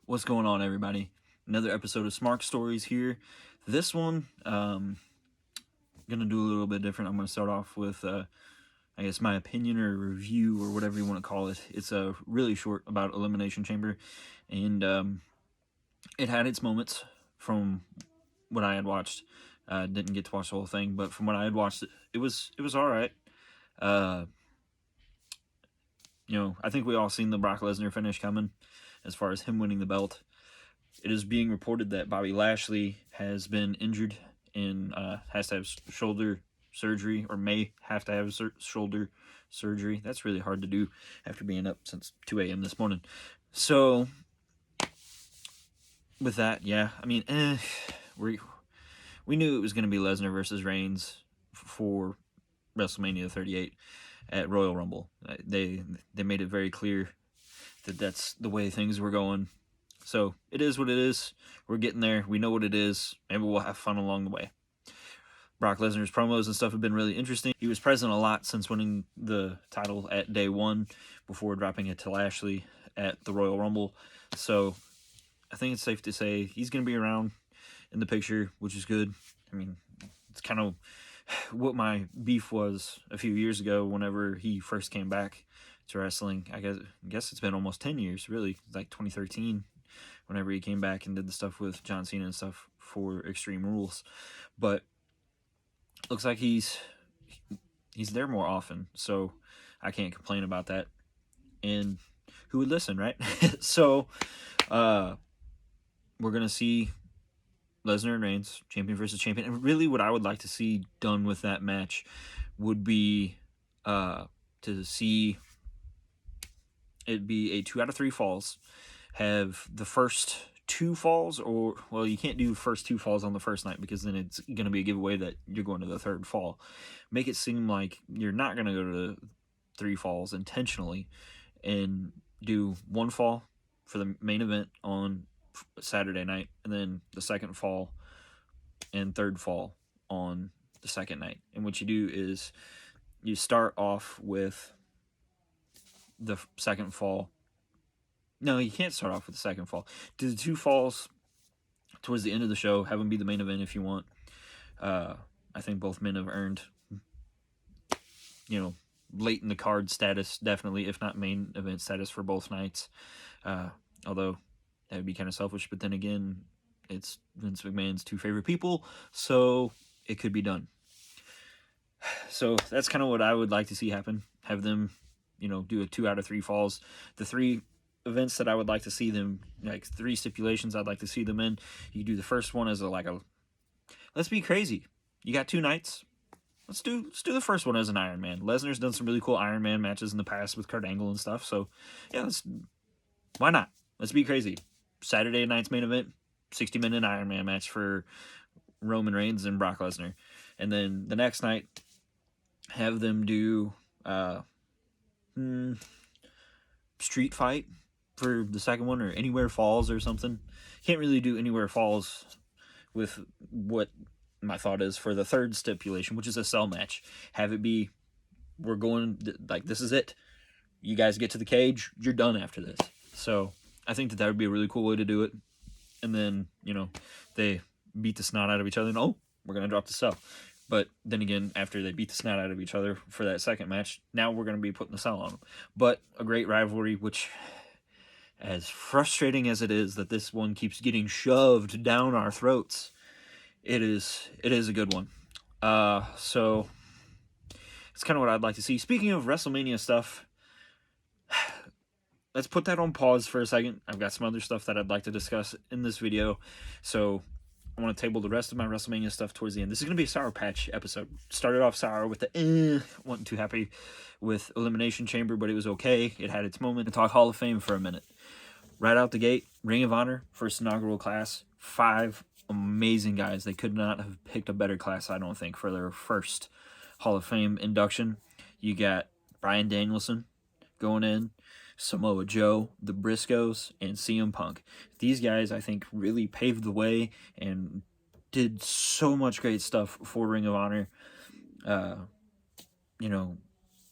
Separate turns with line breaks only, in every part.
What's going on, everybody? Another episode of Smark Stories here. This one, gonna do a little bit different. I'm gonna start off with, I guess, my opinion or review or whatever you want to call it. It's really short about Elimination Chamber, and it had its moments from what I had watched. Didn't get to watch the whole thing, but from what I had watched, it was all right. I think we all seen the Brock Lesnar finish coming, as far as him winning the belt. It is being reported that Bobby Lashley has been injured and has to have shoulder surgery, or may have to have shoulder surgery. That's really hard to do after being up since 2 a.m. this morning. So, with that, yeah, I mean, we knew it was going to be Lesnar versus Reigns for WrestleMania 38 at Royal Rumble. They made it very clear that that's the way things were going. So it is what it is. We're getting there. We know what it is. Maybe we'll have fun along the way. Brock Lesnar's promos and stuff have been really interesting. He was present a lot since winning the title at day one before dropping it to Lashley at the Royal Rumble. So I think it's safe to say he's going to be around in the picture, which is good. I mean, it's kind of what my beef was a few years ago whenever he first came back to wrestling. I guess it's been almost 10 years, really, like 2013, whenever he came back and did the stuff with John Cena and stuff for Extreme Rules. But looks like he's there more often, so I can't complain about that. And who would listen, right? So we're gonna see Lesnar and Reigns, champion versus champion. And really what I would like to see done with that match would be to see it be a 2 out of 3 falls. Have the first 2 falls, or, well, you can't do first 2 falls on the first night because then it's going to be a giveaway that you're going to the 3rd fall. Make it seem like you're not going to go to the 3 falls intentionally, and do 1 fall for the main event on Saturday night, and then the 2nd fall and 3rd fall on the 2nd night. And what you do is you start off with the 2nd fall. No, you can't start off with the 2nd fall. Do the 2 falls towards the end of the show. Have them be the main event if you want. I think both men have earned, late in the card status, definitely, if not main event status for both nights. Although that would be kind of selfish, but then again, it's Vince McMahon's 2 favorite people, so it could be done. So that's kind of what I would like to see happen. Have them, do a 2 out of 3 falls. The 3 events that I would like to see them, like 3 stipulations I'd like to see them in. You do the first one as a let's be crazy. You got 2 nights. Let's do the first one as an Iron Man. Lesnar's done some really cool Iron Man matches in the past with Kurt Angle and stuff. So yeah, why not? Let's be crazy. Saturday night's main event, 60-minute Iron Man match for Roman Reigns and Brock Lesnar. And then the next night, have them do street fight for the 2nd one, or Anywhere Falls or something. Can't really do Anywhere Falls with what my thought is for the 3rd stipulation, which is a cell match. Have it be, we're going, this is it. You guys get to the cage, you're done after this. So I think that would be a really cool way to do it. And then, they beat the snot out of each other, and we're going to drop the cell. But then again, after they beat the snot out of each other for that 2nd match, now we're going to be putting the cell on them. But a great rivalry, which, as frustrating as it is that this one keeps getting shoved down our throats, it is a good one. So it's kind of what I'd like to see. Speaking of WrestleMania stuff, let's put that on pause for a second. I've got some other stuff that I'd like to discuss in this video, so I want to table the rest of my WrestleMania stuff towards the end. This is going to be a Sour Patch episode. Started off sour with wasn't too happy with Elimination Chamber, but it was okay. It had its moment. To talk Hall of Fame for a minute. Right out the gate, Ring of Honor, first inaugural class, 5 amazing guys. They could not have picked a better class, I don't think, for their first Hall of Fame induction. You got Bryan Danielson going in, Samoa Joe, the Briscoes, and CM Punk. These guys, I think, really paved the way and did so much great stuff for Ring of Honor.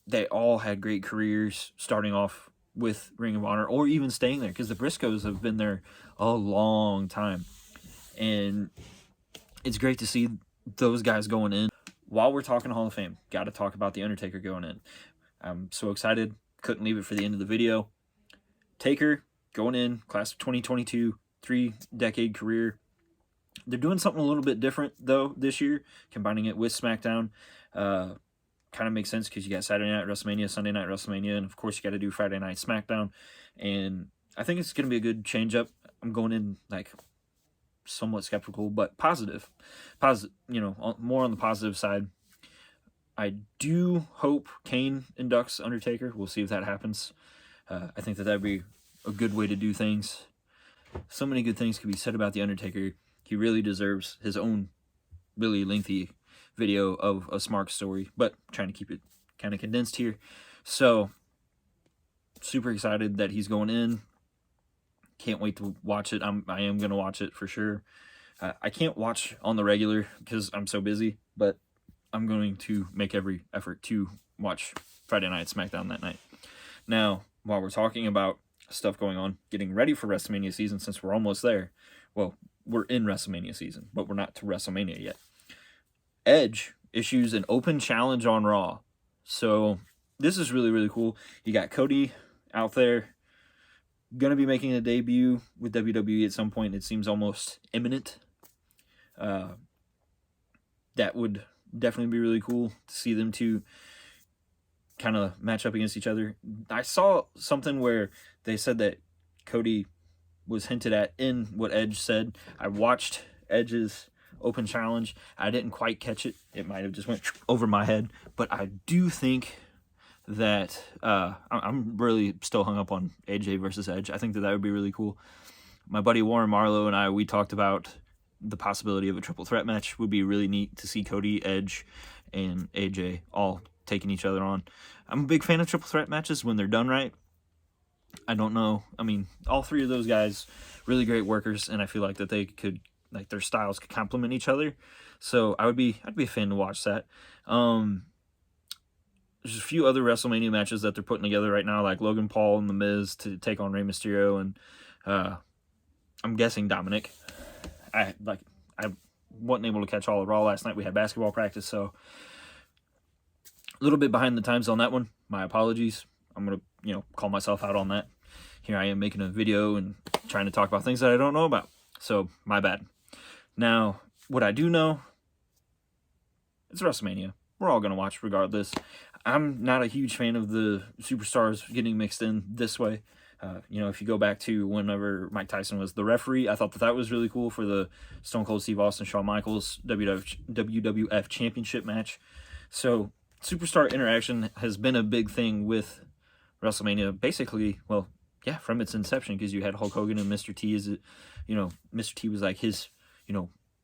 They all had great careers, starting off with Ring of Honor or even staying there, because the Briscoes have been there a long time. And it's great to see those guys going in. While we're talking Hall of Fame, got to talk about The Undertaker going in. I'm so excited. Couldn't leave it for the end of the video. Taker going in, class of 2022, 3-decade career. They're doing something a little bit different, though, this year, combining it with SmackDown. Kind of makes sense because you got Saturday Night WrestleMania, Sunday Night WrestleMania, and of course you got to do Friday Night SmackDown. And I think it's going to be a good change-up. I'm going in, like, somewhat skeptical, but positive. More on the positive side. I do hope Kane inducts Undertaker. We'll see if that happens. I think that that'd be a good way to do things. So many good things could be said about The Undertaker. He really deserves his own really lengthy video of a Smark story, but I'm trying to keep it kind of condensed here. So, super excited that he's going in. Can't wait to watch it. I am going to watch it for sure. I can't watch on the regular because I'm so busy, but I'm going to make every effort to watch Friday Night SmackDown that night. Now, while we're talking about stuff going on, getting ready for WrestleMania season, since we're almost there. Well, we're in WrestleMania season, but we're not to WrestleMania yet. Edge issues an open challenge on Raw. So this is really, really cool. You got Cody out there, going to be making a debut with WWE at some point. It seems almost imminent. That would definitely be really cool to see them two kind of match up against each other. I saw something where they said that Cody was hinted at in what Edge said. I watched Edge's open challenge. I didn't quite catch it. It might have just went over my head. But I do think that I'm really still hung up on AJ versus Edge. I think that would be really cool. My buddy Warren Marlowe and I, we talked about the possibility of a triple threat match. Would be really neat to see Cody, Edge, and AJ all taking each other on. I'm a big fan of triple threat matches when they're done right. I don't know. I mean, all three of those guys, really great workers, and I feel like that they could, like, their styles could complement each other. So I'd be a fan to watch that. There's a few other WrestleMania matches that they're putting together right now, like Logan Paul and The Miz to take on Rey Mysterio, and I'm guessing Dominic. I wasn't able to catch all of Raw last night. We had basketball practice, so a little bit behind the times on that one. My apologies. I'm going to, call myself out on that. Here I am making a video and trying to talk about things that I don't know about. So, my bad. Now, what I do know, it's WrestleMania. We're all going to watch regardless. I'm not a huge fan of the superstars getting mixed in this way. If you go back to whenever Mike Tyson was the referee, I thought that was really cool for the Stone Cold Steve Austin, Shawn Michaels WWF Championship match. So, superstar interaction has been a big thing with WrestleMania, basically, from its inception, because you had Hulk Hogan and Mr. T as Mr. T was like his,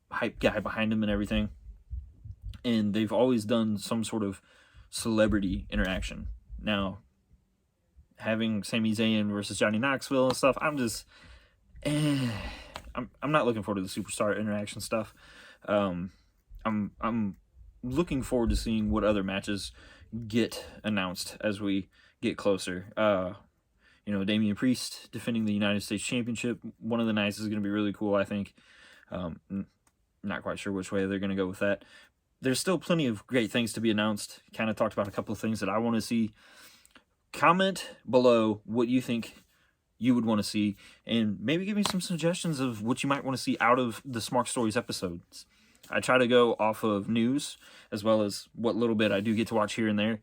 hype guy behind him and everything. And they've always done some sort of celebrity interaction. Now, having Sami Zayn versus Johnny Knoxville and stuff, I'm not looking forward to the superstar interaction stuff. I'm looking forward to seeing what other matches get announced as we get closer. Damian Priest defending the United States Championship. One of the nights is going to be really cool, I think. Not quite sure which way they're going to go with that. There's still plenty of great things to be announced. Kind of talked about a couple of things that I want to see. Comment below what you think you would want to see, and maybe give me some suggestions of what you might want to see out of the Smark Stories episodes. I try to go off of news, as well as what little bit I do get to watch here and there.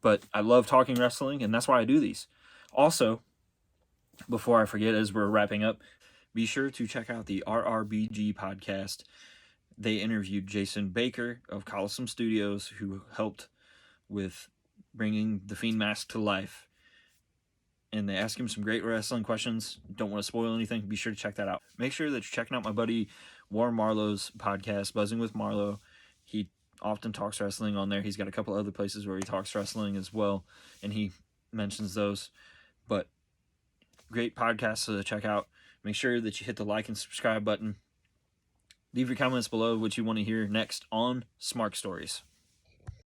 But I love talking wrestling, and that's why I do these. Also, before I forget, as we're wrapping up, be sure to check out the RRBG podcast. They interviewed Jason Baker of Coliseum Studios, who helped with bringing the Fiend mask to life. And they asked him some great wrestling questions. Don't want to spoil anything. Be sure to check that out. Make sure that you're checking out my buddy Warren Marlowe's podcast, Buzzing with Marlowe. He often talks wrestling on there. He's got a couple other places where he talks wrestling as well, and he mentions those. But great podcast to check out. Make sure that you hit the like and subscribe button. Leave your comments below what you want to hear next on Smark Stories.